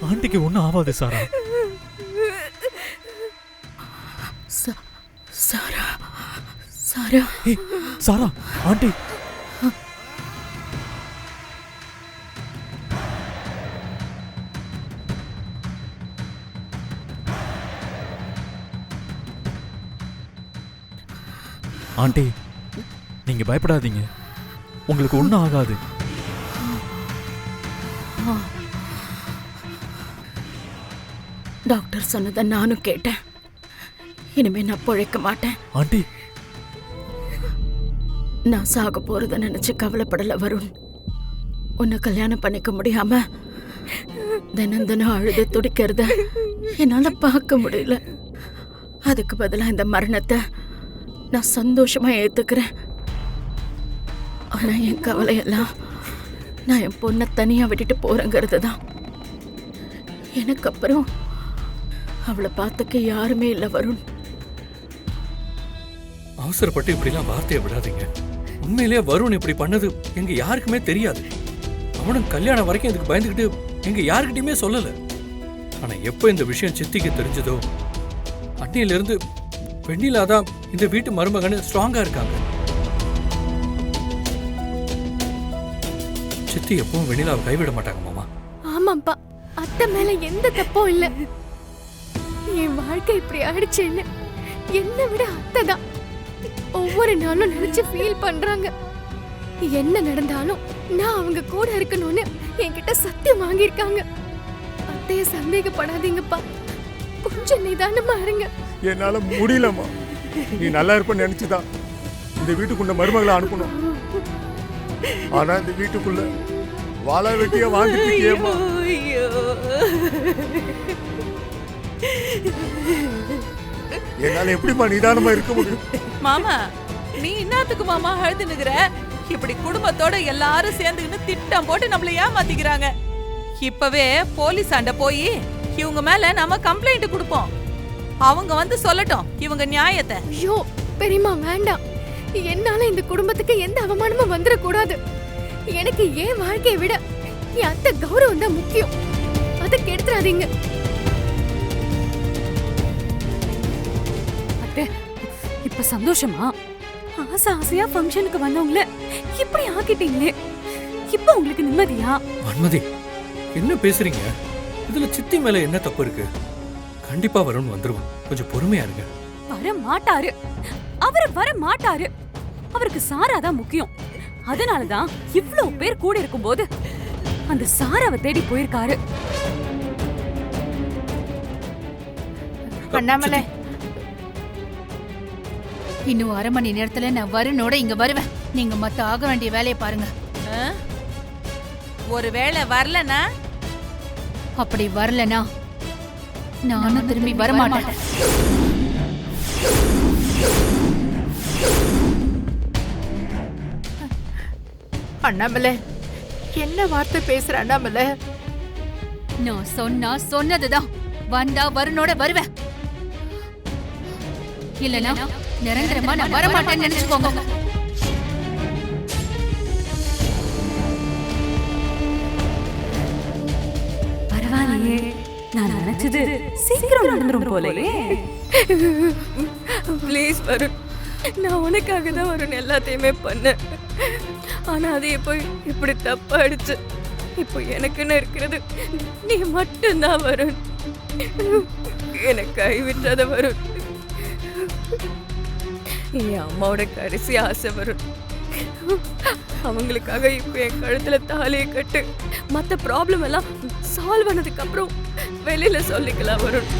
ஆண்டிக்கு ஒன்றும் ஆகாது சாரா. சாரா சாரா சாரா ஆண்டி. ஆண்டி நீங்க பயப்படாதீங்க, உங்களுக்கு ஒன்றும் ஆகாது. டாக்டர் சொன்னதை நானும் கேட்டேன். இனிமே நான் பிழைக்க மாட்டேன். ஆண்டி நான் சாக போறத நினைச்சு கவலைப்படல வருண். உன்னை கல்யாணம் பண்ணிக்க முடியாம தினம் தினம் அழுது துடிக்கிறத என்னால பார்க்க முடியல. அதுக்கு பதிலா இந்த மரணத்தை நான் சந்தோஷமா ஏத்துக்கிறேன். ஆனா என் கவலையெல்லாம் நான் என் பொண்ணை தனியா விட்டுட்டு போறேங்கிறது தான். எனக்கு அப்புறம் அவளை பார்த்துக்க யாருமே இல்லை வருண். அவசரப்பட்டு இப்படிலாம் வார்த்தையை விடாதீங்க. உண்மையிலேயே வருண் இப்படி பண்ணது எங்க யாருக்குமே தெரியாது. அவனும் கல்யாணம் வரைக்கும் இதுக்கு பயந்துக்கிட்டு எங்க யாருக்கிட்டையுமே சொல்லல. ஆனா எப்ப இந்த விஷயம் சித்திக்கு தெரிஞ்சதோ அன்னையிலிருந்து வெண்ணிலாதான் இந்த வீட்டு மருமகன்னு ஸ்ட்ராங்கா இருக்காங்க. சித்தி எப்பவும் வெண்ணிலாவை கைவிட மாட்டாங்க மாமா. ஆமாப்பா, அத்தை மேல எந்த தப்பும் இல்ல. என் வாழ்க்கை இப்படி ஆயிடுச்சேன்னு என்னை விட அத்தை தான் ஒவ்வொரு நாளும் நினைச்சு ஃபீல் பண்றாங்க. என்ன நடந்தாலும் நான் அவங்க கூட இருக்கணும்னு என்கிட்ட சத்தியம் வாங்கியிருக்காங்க. அத்தைய சந்தேகப்படாதீங்கப்பா, கொஞ்சம் நிதானமா இருங்க. என்னால முடியலம்மா. நீ நல்லா இருப்ப நினைச்சுதான் இந்த வீட்டுக்குள்ள மருமகளை அனுப்பணும். ஆனா இந்த வீட்டுக்குள்ள வாழ வெட்டிய வாங்கிட்டு என்னால எப்படிமா நிதானமா இருக்க முடியும்? மாமா நீ என்னத்துக்கு மாமா அழுது நிக்கிற? இப்படி குடும்பத்தோட எல்லாரும் சேர்ந்துக்கிட்டு திட்டம் போட்டு நம்மள ஏமாத்திக்கிறாங்க. இப்பவே போலீஸ் ஆண்ட போய் இவங்க மேல நம்ம கம்ப்ளைண்ட் கொடுப்போம். அவங்க வந்து சொல்லட்டும் இவங்க நியாயத்தை. ஐயோ பெரியம்மா வேண்டாம். என்னால இந்த குடும்பத்துக்கு எந்த அவமானமும் வந்துடக்கூடாது. எனக்கு ஏன் வாழ்க்கையை விட என் அத்தை கௌரவம் தான் முக்கியம். அதை கெடுத்துறாதீங்க. அத்தை இப்ப சந்தோஷமா? ஆசை ஆசையா ஃபங்க்ஷனுக்கு வந்தவங்கள இப்படி ஆக்கிட்டீங்களே, இப்ப உங்களுக்கு நிம்மதியா? வன்மதி என்ன பேசுறீங்க? இதுல சித்தி மேல என்ன தப்பு இருக்கு? கண்டிப்பா வருண் வந்துருவான், கொஞ்சம் பொறுமையா இருங்க. வர மாட்டாரு, அவரு வர மாட்டாரு. அவருக்கு சாராதான் முக்கியம். அதனாலதான் இவ்வளவு பேர் கூட இருக்கும்போது அந்த சாராவை தேடி போயிருக்காரு. அண்ணாமலை, இன்னும் 1/2 மணி நேரத்துல நான் வருணோட இங்க வருவேன். நீங்க மத்த ஆக வேண்டிய வேலையை பாருங்க. ஒரு வேளை வரலனா? அப்படி வரலனா நானும் திரும்பி வரமாட்டேன். அண்ணாமலை என்ன வார்த்தை பேசுற அண்ணாமலை? நான் சொன்னதுதான். வந்தா வருணோட வருவேன், இல்லனா நிரந்தரமா நான் வரமாட்டேன்னு நினைச்சுக்கோங்க. பரவாயில்லையே, நான் நினைச்சது சீக்கிரம் நடந்துரும் போலயே. ப்ளீஸ் வருண், நான் உனக்காக தான் வருண் எல்லாத்தையுமே பண்ணேன். ஆனா அது இப்போ இப்படி தப்பாயிடுச்சு. இப்போ எனக்குன்னு இருக்கிறது நீ மட்டும்தான் வருண். எனக்கு கைவிட்டாத வருண். என் அம்மாவோட கடைசி ஆசை வருண். அவங்களுக்காக இப்போ என் கழுத்துல தாலியை கட்டு. மற்ற ப்ராப்ளம் எல்லாம் சால்வ் ஆனதுக்கு அப்புறம் வெளியில சொல்லிக்கலாம் வருண்.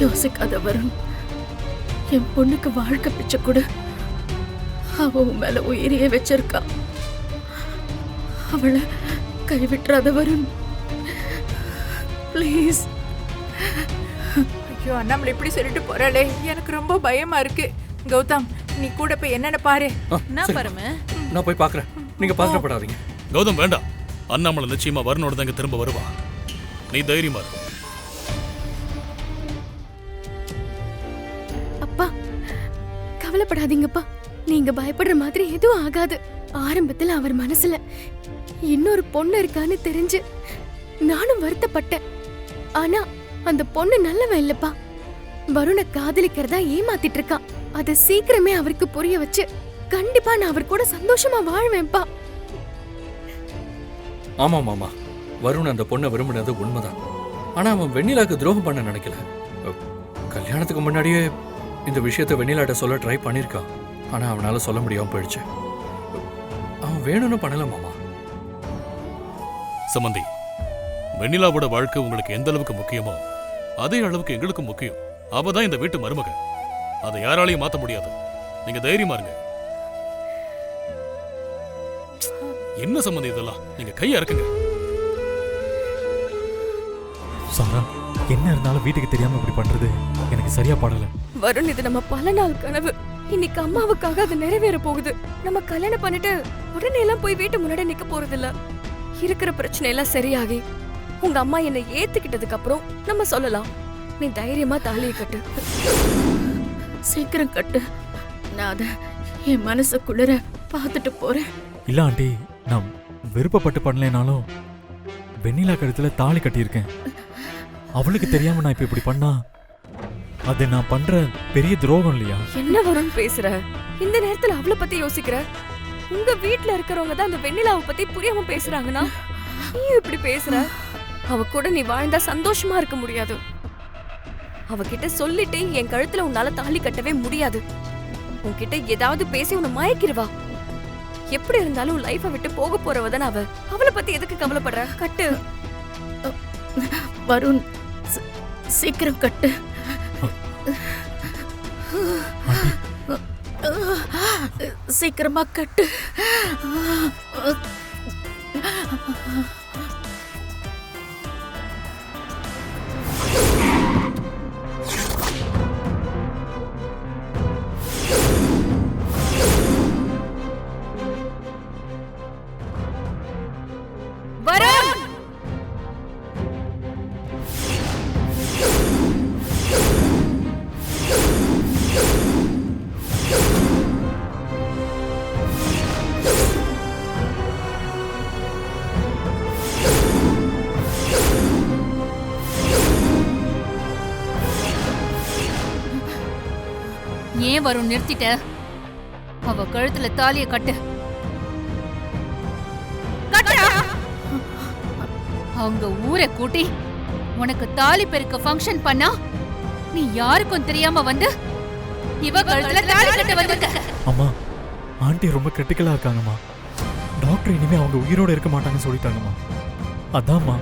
யோசிக்காத வருண். என் பொண்ணுக்கு வாழ்க்கை பிச்சை கூட அவ உன் மேல உயிரியே வச்சிருக்கா. அவளை கைவிட்டுறாத வருண், பிளீஸ். ஐயோ அண்ணாமலை இப்படி சொல்லிட்டு போறாளே, எனக்கு ரொம்ப பயமா இருக்கு. கௌதம் நீ கூட போய் என்னன்னு பாரு. நான் பாருமே, நான் போய் பாக்குறேன், நீங்க பதட்டப்படாதீங்க. கௌதம் வேண்டாம், அண்ணாமலை நிச்சயமா வருணோட தான் திரும்ப வருவா. நீ தைரியமா இரு. அப்பா கவலைப்படாதீங்கப்பா, நீங்க பயப்படுற மாதிரி எதுவும் ஆகாது. ஆரம்பத்துல அவர் மனசுல இன்னொரு பொண்ணு இருக்கான்னு தெரிஞ்சு நானும் வருத்தப்பட்டேன். ஆனா அந்த பொண்ணு நல்லவன் இல்லப்பா. வருணை காதலிக்கிறதா ஏமாத்திட்டு இருக்கான். அத சீக்கிரமே அவருக்கு புரிய வச்சு கண்டிப்பா நான் அவர் கூட சந்தோஷமா வாழ்வேன்ப்பா. ஆமா மாமா, வருண் அந்த பொண்ணை விரும்பினது உண்மைதான். ஆனா அவன் வெண்ணிலாக்கு துரோகம் பண்ண நினைக்கல. கல்யாணத்துக்கு முன்னாடியே இந்த விஷயத்த வெண்ணிலாட்ட சொல்ல ட்ரை பண்ணிருக்கான். ஆனா அவனால சொல்ல முடியாம போயிடுச்சு. அவன் வேணும்னு பண்ணல மாமா. சம்பந்தி, வெண்ணிலாவோட வாழ்க்கை உங்களுக்கு எந்த அளவுக்கு முக்கியமோ அதே அளவுக்கு எங்களுக்கு முக்கியம். அவதான் இந்த வீட்டு மருமக. அதை யாராலையும் மாத்த முடியாது. நீங்க தைரியமா இருங்க. என்ன சம்பந்தி இதெல்லாம்? நீங்க கையை இறக்குங்க. சாரா, என்ன இருந்தாலும் வீட்டுக்கு தெரியாம இப்படி பண்றது எனக்கு சரியா படல. வருண், இது நம்ம பல நாள் கனவு. இன்னைக்கு அம்மாவுக்காக அது நிறைவேற போகுது. நம்ம கல்யாணம் பண்ணிட்டு உடனே எல்லாம் போய் வீட்டு முன்னாடி நிக்க போறது இல்ல. இருக்கிற பிரச்சனை எல்லாம் சரியாகி உங்க அம்மா என்னை ஏத்துக்கிட்டதுக்கு அப்புறம் நம்ம சொல்லலாம். நீ தைரியமா தாலியை கட்டு. சீக்கிரம் கட்டு. நான் அத என் மனசு குளிர பார்த்துட்டு போறேன். இல்ல ஆண்டி, நான் விருப்பப்பட்டு பண்ணலைனாலும் வெண்ணிலா கழுத்துல தாலி கட்டியிருக்கேன். அவளுக்கு தெரியாம நான் இப்ப இப்படி பண்ணா அது நான் பண்ற பெரிய துரோகம் இல்லையா? என்ன வருண் பேசுற? இந்த நேரத்துல அவளை பத்தி யோசிக்கிற? உங்க வீட்ல இருக்கிறவங்க தான் அந்த வெண்ணிலாவை பத்தி புரியாம பேசுறாங்கன்னா நீ இப்படி பேசுற? அவ கூட நீ வாழ்ந்தா சந்தோஷமா இருக்க முடியாது. அவகிட்ட சொல்லிட்டு என் கழுத்துல உன்னால தாலி கட்டவே முடியாது. உன்கிட்ட ஏதாவது பேசி உன்னை மயக்கிடுவா. எப்படி இருந்தாலும் லைஃபை விட்டு போக போறவதான அவ. அவளை பத்தி எதுக்கு கவலைப்படுற? கட்டு. வருண், சீக்கிரம் கட்டு. சீக்கிரமா கட்டு. ஏன் வரும் நிறுத்திட்ட? அவ கழுத்துல தாலிய கட்டு. அவங்க ஊரை கூட்டி உனக்கு தாலி பெருக்க ஃபங்க்ஷன் பண்ணா நீ யாருக்கும் தெரியாம வந்து இவ கழுத்துல தாலி கட்ட வந்திருக்க. அம்மா, ஆண்டி ரொம்ப கிரிட்டிக்கலா இருக்காங்கம்மா. டாக்டர் இனிமே அவங்க உயிரோட இருக்க மாட்டாங்கன்னு சொல்லிட்டாங்கம்மா. அதான்மா.